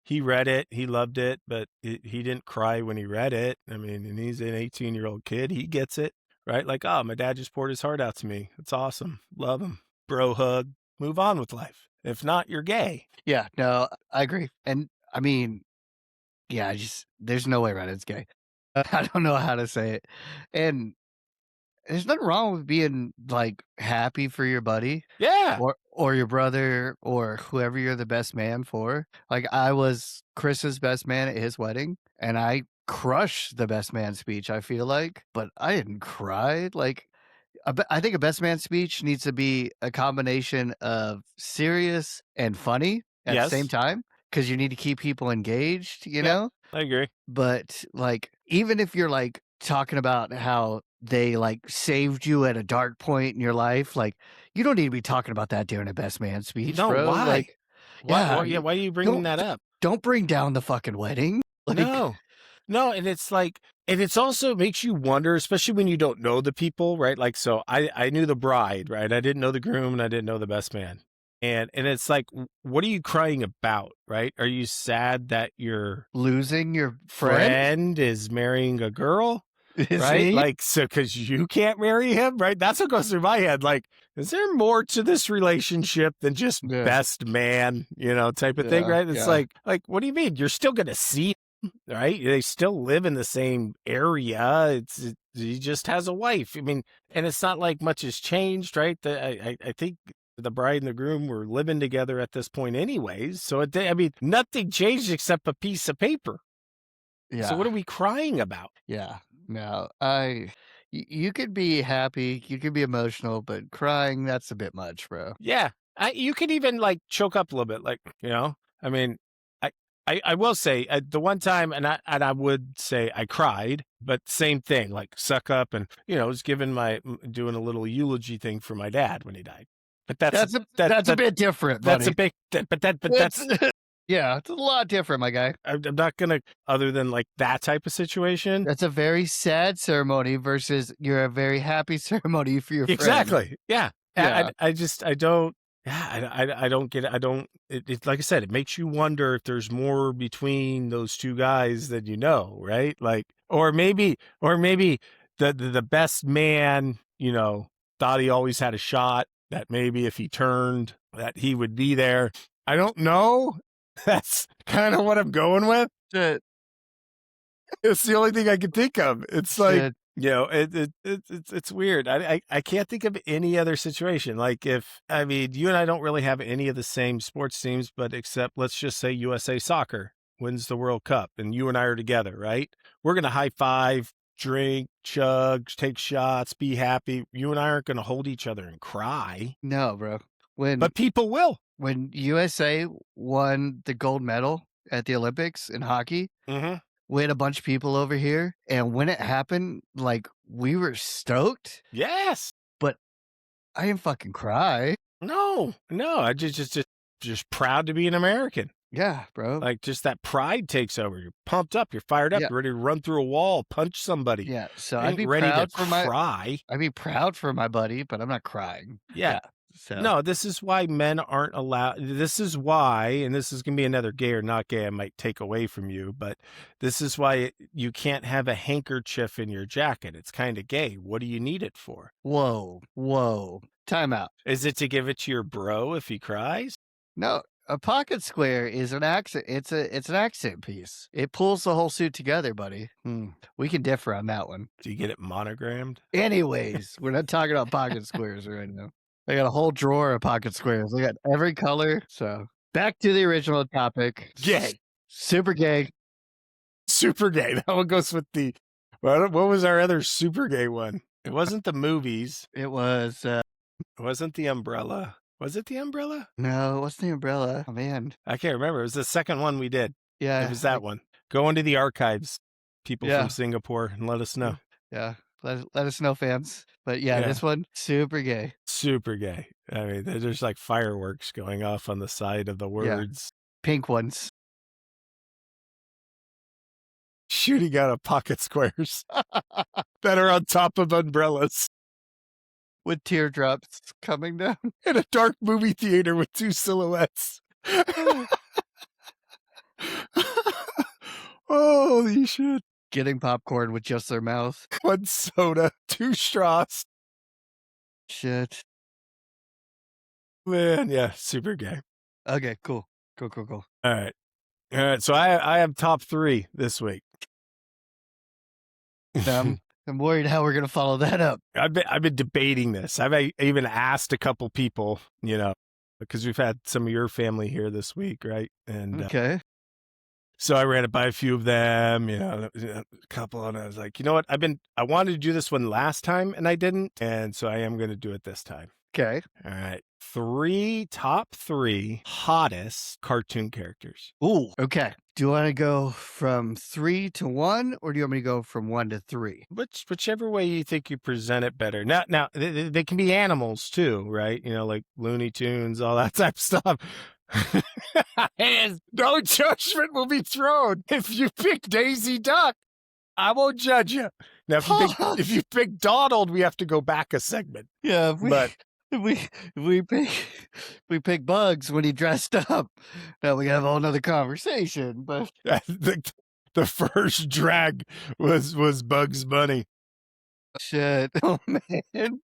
He read it, he loved it, but he didn't cry when he read it. I mean, and he's an 18-year-old kid. He gets it, right? Like, oh, my dad just poured his heart out to me. It's awesome. Love him. Bro hug. Move on with life. If not, you're gay. Yeah, no, I agree. And I mean, yeah, there's no way around it. It's gay. I don't know how to say it. And there's nothing wrong with being like happy for your buddy. Yeah. Or your brother or whoever you're the best man for. Like I was Chris's best man at his wedding and I crushed the best man speech, I feel like, but I didn't cry. Like I think a best man speech needs to be a combination of serious and funny at the same time, because you need to keep people engaged, I agree. But like, even if you're like talking about how they like saved you at a dark point in your life, like you don't need to be talking about that during a best man speech, No, bro. why? Like, why are you bringing that up? Don't bring down the fucking wedding. Like, no, and it's like, and it's also makes you wonder, especially when you don't know the people, right? Like, so I knew the bride, right? I didn't know the groom and I didn't know the best man. And it's like, what are you crying about, right? Are you sad that your losing your friend is marrying a girl, Is right? he? Like, so because you can't marry him, right? That's what goes through my head. Like, is there more to this relationship than just best man, type of thing, right? It's like, what do you mean? You're still going to see him, right? They still live in the same area. He just has a wife. I mean, and it's not like much has changed, right? I think the bride and the groom were living together at this point anyways. So, I mean, nothing changed except a piece of paper. Yeah. So what are we crying about? Yeah. No, you could be happy, you could be emotional, but crying, that's a bit much, bro. Yeah. You could even like choke up a little bit. Like, I mean, I will say the one time, and I would say I cried, but same thing, like suck up and, was doing a little eulogy thing for my dad when he died. But that's a bit different, buddy. That's a big, but that's yeah, it's a lot different, my guy. I'm not gonna, other than like that type of situation. That's a very sad ceremony versus you're a very happy ceremony for your friend. Exactly. Yeah. I don't. Yeah, I don't get it. It's like I said, it makes you wonder if there's more between those two guys than right? Like, or maybe the best man, thought he always had a shot, that maybe if he turned, that he would be there. I don't know. That's kind of what I'm going with. It's the only thing I can think of. It's like, it's weird. I can't think of any other situation. Like you and I don't really have any of the same sports teams, but except let's just say USA Soccer wins the World Cup and you and I are together, right? We're going to high five, drink, chug, take shots, be happy. You and I aren't going to hold each other and cry. No, bro. But people will. When USA won the gold medal at the Olympics in hockey, we had a bunch of people over here, and when it happened, like, we were stoked. Yes. But I didn't fucking cry. No, I just proud to be an American. Yeah, bro. Like, just that pride takes over. You're pumped up. You're fired up. You're ready to run through a wall, punch somebody. Yeah, so I'd be ready proud to for cry. I'd be proud for my buddy, but I'm not crying. Yeah. So. No, this is why men aren't allowed. This is why, and this is going to be another gay or not gay I might take away from you, but this is why you can't have a handkerchief in your jacket. It's kind of gay. What do you need it for? Whoa. Time out. Is it to give it to your bro if he cries? No, a pocket square is an accent. It's an accent piece. It pulls the whole suit together, buddy. We can differ on that one. Do you get it monogrammed? Anyways, we're not talking about pocket squares right now. I got a whole drawer of pocket squares. I got every color. So back to the original topic. Gay. Super gay. Super gay. That one goes with the. What was our other super gay one? It wasn't the movies. It was. It wasn't the umbrella. Was it the umbrella? No, what's the umbrella? Oh, man. I can't remember. It was the second one we did. Yeah. It was that one. Go into the archives, people Yeah. from Singapore, and let us know. Yeah. Let us know, fans. But yeah, this one, super gay. Super gay. I mean, there's like fireworks going off on the side of the words. Pink ones. Shooting out of pocket squares that are on top of umbrellas. With teardrops coming down. In a dark movie theater with two silhouettes. Holy shit. Getting popcorn with just their mouth. One soda, two straws. Shit. Man, yeah, super gay. Okay, cool. Cool. All right. So I have top 3 this week. I'm worried how we're gonna follow that up. I've been debating this. I've even asked a couple people, because we've had some of your family here this week, right? And Okay. so I ran it by a few of them, a couple, and I was like, you know what? I wanted to do this one last time and I didn't, and so I am going to do it this time. Okay. All right. Top 3 hottest cartoon characters. Ooh. Okay. Do you want to go from 3 to 1, or do you want me to go from 1 to 3? Whichever way you think you present it better. Now they can be animals too, right? Like Looney Tunes, all that type of stuff. No judgment will be thrown if you pick Daisy Duck. I won't judge you. Now, if you pick Donald, we have to go back a segment. Yeah, if we pick Bugs when he dressed up, now we have a whole nother conversation. But the first drag was Bugs Bunny. Shit, oh man.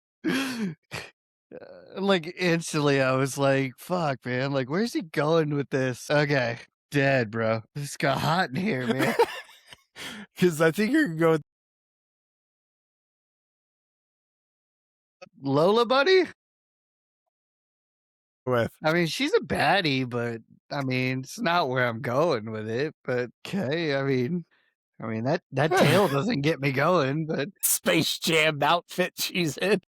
Like instantly, I was like, "Fuck, man! Like, where's he going with this?" Okay, dead, bro. This got hot in here, man. Because I think you're gonna go with Lola Bunny. I mean, she's a baddie, but I mean, it's not where I'm going with it. But okay, I mean that tail doesn't get me going. But Space Jam outfit she's in.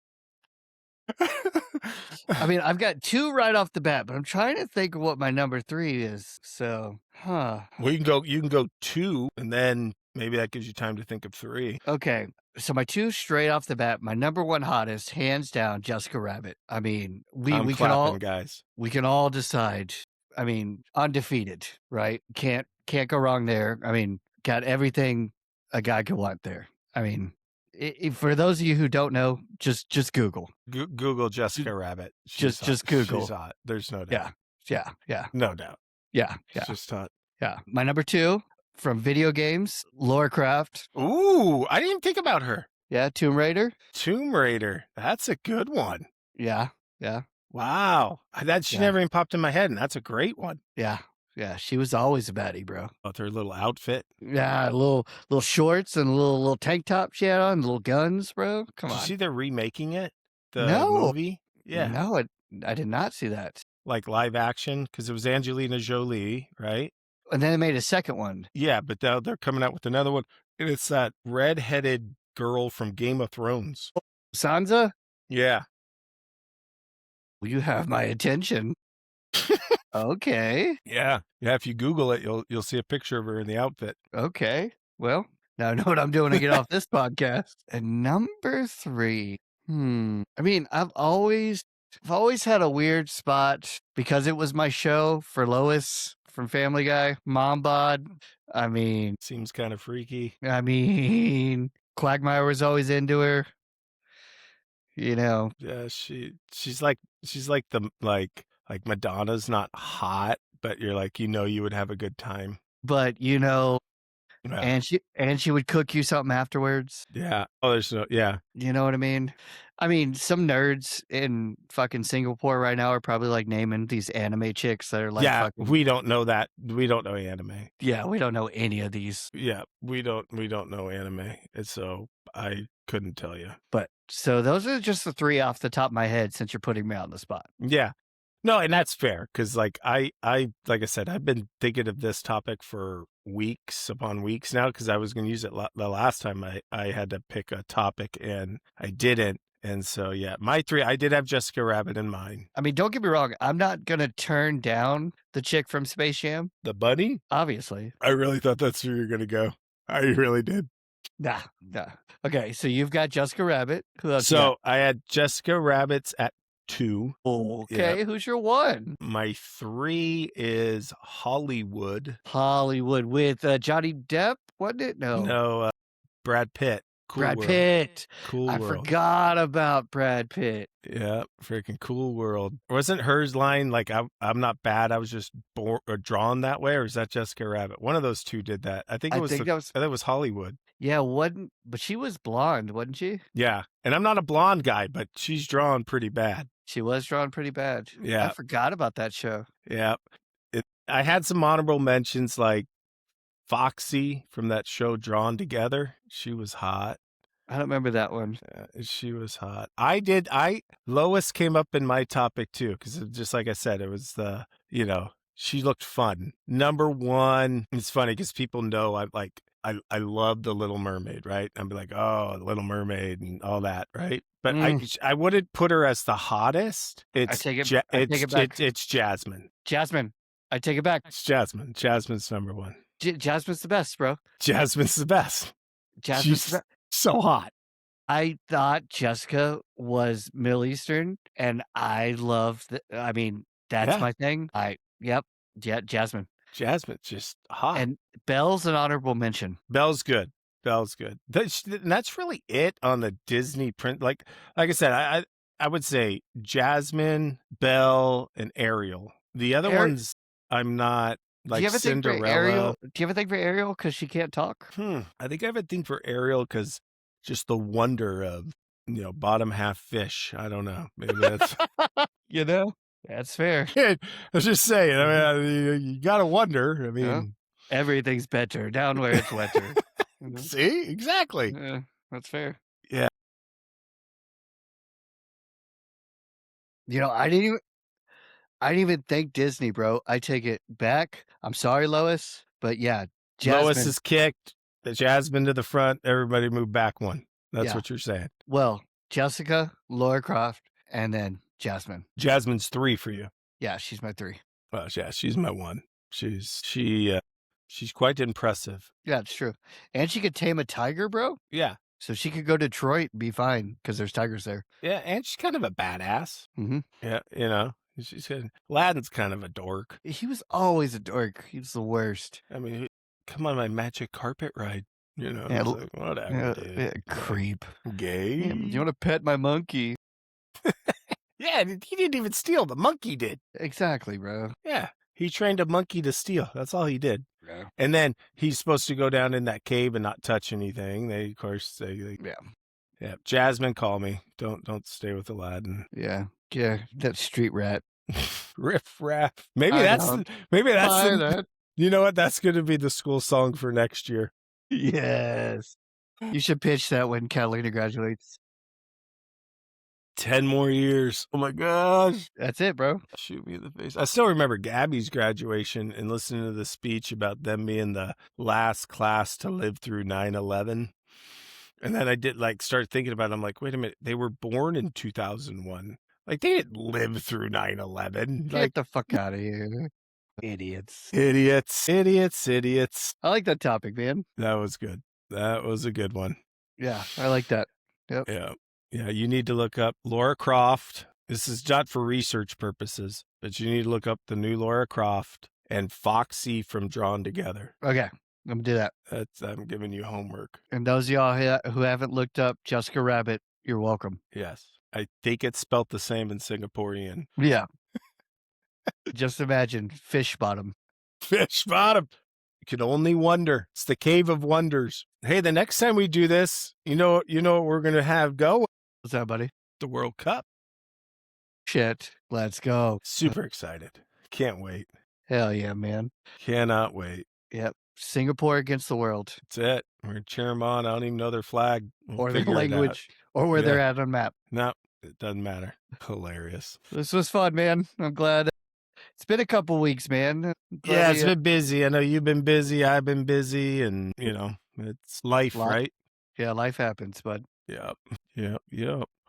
I mean, I've got 2 right off the bat, but I'm trying to think of what my number 3 is. So, Well, you can go 2, and then maybe that gives you time to think of 3. Okay. So my 2 straight off the bat, my number 1 hottest, hands down, Jessica Rabbit. I mean, we can all guys. We can all decide. I mean, undefeated, right? Can't go wrong there. I mean, got everything a guy could want there. I mean, for those of you who don't know, just Google. Google Jessica Rabbit. Just Google. She's hot. There's no doubt. Yeah. No doubt. Yeah. She's just hot. Yeah. My number 2 from video games, Laura Croft. Ooh, I didn't even think about her. Yeah, Tomb Raider. That's a good one. Yeah. Wow. She never even popped in my head, and that's a great one. Yeah. She was always a baddie, bro. With her little outfit. Yeah, little shorts and a little tank top she had on, little guns, bro. Come on. Did you see they're remaking it? The No. movie? Yeah. No, I did not see that. Like live action, because it was Angelina Jolie, right? And then they made a second one. Yeah, but now they're coming out with another one. And it's that red-headed girl from Game of Thrones. Sansa? Yeah. Well, you have my attention. Okay. Yeah. If you Google it, you'll see a picture of her in the outfit. Okay. Well, now I know what I'm doing to get off this podcast. And number 3. I mean, I've always had a weird spot because it was my show for Lois from Family Guy, Mom Bod. I mean, seems kind of freaky. I mean, Quagmire was always into her. Yeah, she's like Madonna's not hot, but you're like, you would have a good time. But and she would cook you something afterwards. Yeah. Oh, there's no. Yeah. You know what I mean? I mean, some nerds in fucking Singapore right now are probably like naming these anime chicks that are like, we don't know that. We don't know anime. Yeah, we don't know any of these. Yeah, we don't know anime. And so I couldn't tell you. But so those are just the 3 off the top of my head since you're putting me on the spot. Yeah. No, and that's fair because, like, I like I said, I've been thinking of this topic for weeks upon weeks now because I was going to use it the last time I had to pick a topic and I didn't. And so, yeah, my 3, I did have Jessica Rabbit in mind. I mean, don't get me wrong. I'm not going to turn down the chick from Space Jam. The bunny? Obviously. I really thought that's where you're going to go. I really did. Nah. Okay, so you've got Jessica Rabbit. Who else you So I had Jessica Rabbit's at 2. got? Okay, who's your 1? My 3 is Hollywood. Hollywood with Johnny Depp, wasn't it? No, Brad Pitt. Cool Brad World. Pitt. Cool I World. forgot about Brad Pitt. Yeah, freaking Cool World. Wasn't hers line like I'm not bad, I was just born or drawn that way, or is that Jessica Rabbit? One of those 2 did that. I think it was I think that was Hollywood. Yeah, but she was blonde, wasn't she? Yeah, and I'm not a blonde guy, but she's drawn pretty bad. She was drawn pretty bad. Yeah, I forgot about that show. Yeah, I had some honorable mentions like Foxy from that show Drawn Together. She was hot. I don't remember that one. She was hot. Lois came up in my topic too, because just like I said, it was she looked fun. Number 1, it's funny because people know I love The Little Mermaid, right? I'd be like, oh, The Little Mermaid and all that, right? But I wouldn't put her as the hottest. I take it back. It's Jasmine. Jasmine. I take it back. It's Jasmine. Jasmine's number 1. Jasmine's the best, bro. Jasmine's the best. She's so hot. I thought Jessica was Middle Eastern, and I love that's my thing. Jasmine. Jasmine's just hot. And Belle's an honorable mention. Belle's good. That's really it on the Disney print. Like I said, I would say Jasmine, Belle, and Ariel. The other ones, I'm not like Cinderella. Do you have a thing for Ariel because she can't talk? I think I have a thing for Ariel because just the wonder of bottom half fish. I don't know. Maybe that's that's fair. I was just saying. I mean, you gotta wonder. I mean, everything's better down where it's wetter. See, exactly. That's fair. Yeah. I didn't even think Disney, bro. I take it back. I'm sorry, Lois, but yeah, Jasmine. Lois is kicked. The Jasmine to the front. Everybody move back 1. That's what you're saying. Well, Jessica, Laura Croft, and then Jasmine. Jasmine's 3 for you. Yeah, she's my 3. Well, yeah, she's my 1. She's quite impressive. Yeah, it's true. And she could tame a tiger, bro. Yeah. So she could go to Detroit and be fine because there's tigers there. Yeah, and she's kind of a badass. Mm-hmm. Yeah, she's good. Aladdin's kind of a dork. He was always a dork. He was the worst. I mean, come on my magic carpet ride. Yeah, like, whatever, dude. Creep. Gay. Yeah, you want to pet my monkey? Yeah, he didn't even steal. The monkey did. Exactly, bro. Yeah, he trained a monkey to steal. That's all he did. Yeah. And then he's supposed to go down in that cave and not touch anything. They, of course, say, yeah. Jasmine, call me. Don't stay with Aladdin. Yeah, that street rat. Riff raff. Maybe that's you know what? That's going to be the school song for next year. Yes. You should pitch that when Catalina graduates. 10 more years. Oh my gosh. That's it, bro. Shoot me in the face. I still remember Gabby's graduation and listening to the speech about them being the last class to live through 9/11. And then I did start thinking about it. I'm like, wait a minute. They were born in 2001. Like, they didn't live through 9/11. Get the fuck out of here. Idiots. Idiots. I like that topic, man. That was good. That was a good one. Yeah, I like that. Yep. Yeah, you need to look up Laura Croft. This is not for research purposes, but you need to look up the new Laura Croft and Foxy from Drawn Together. Okay, I'm going to do that. I'm giving you homework. And those of y'all who haven't looked up Jessica Rabbit, you're welcome. Yes. I think it's spelt the same in Singaporean. Yeah. Just imagine fish bottom. Fish bottom. You can only wonder. It's the cave of wonders. Hey, the next time we do this, you know what we're going to have go? What's that, buddy? The World Cup. Shit. Let's go. Super excited. Can't wait. Hell yeah, man. Cannot wait. Yep. Singapore against the world. That's it. We're gonna cheer them on. I don't even know their flag. We'll or their figure it out. language, or where they're Yeah. at on map. No, it doesn't matter. Hilarious. This was fun, man. I'm glad. It's been a couple weeks, man. Yeah, it's been busy. I know you've been busy. I've been busy, and it's life, right? Yeah, life happens, bud. Yep.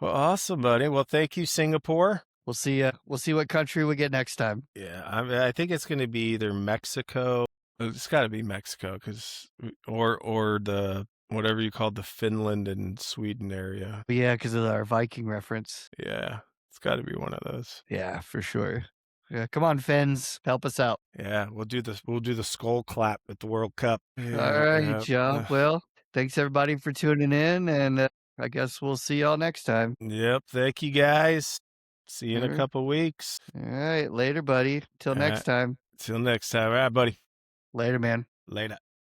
Well, awesome, buddy. Well, thank you, Singapore. We'll see. We'll see what country we get next time. Yeah, I think it's going to be either Mexico. It's got to be Mexico, or the whatever you call the Finland and Sweden area. But yeah, because of our Viking reference. Yeah, it's got to be one of those. Yeah, for sure. Yeah, come on, Finns, help us out. Yeah, we'll do the skull clap at the World Cup. Yeah, all right, Joe. Well, thanks everybody for tuning in, and I guess we'll see y'all next time. Yep. Thank you, guys. See you in a couple weeks. All right, later, buddy. Till next time. Till next time. All right, buddy. Later, man. Later.